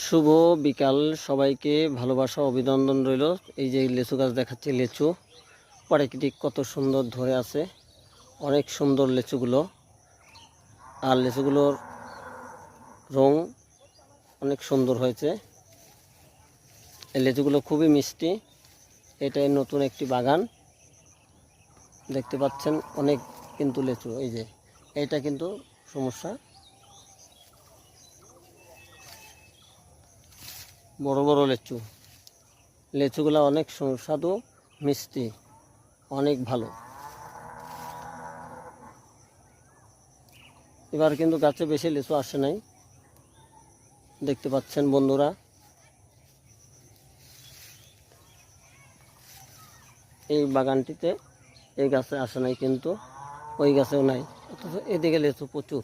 শুভ বিকাল সবাইকে, ভালোবাসা অভিনন্দন রইল। এই যে লিচু গাছ দেখাচ্ছি, লিচু প্রাকৃতিক কত সুন্দর ধরে আছে, অনেক সুন্দর লিচুগুলো। আর লিচুগুলোর রং অনেক সুন্দর হয়েছে। এই লিচুগুলো খুবই মিষ্টি। এটাই নতুন একটি বাগান দেখতে পাচ্ছেন, অনেক কিন্তু লিচু। এই যে এটা কিন্তু সমস্যা, বড় বড় লিচু। লিচুগুলো অনেক সুস্বাদু, মিষ্টি, অনেক ভালো। এবার কিন্তু গাছে বেশি লিচু আসে নাই, দেখতে পাচ্ছেন বন্ধুরা। এই বাগানটিতে এই গাছে আসে নাই, কিন্তু ওই গাছেও নাই, অথচ এদিকে লিচু প্রচুর।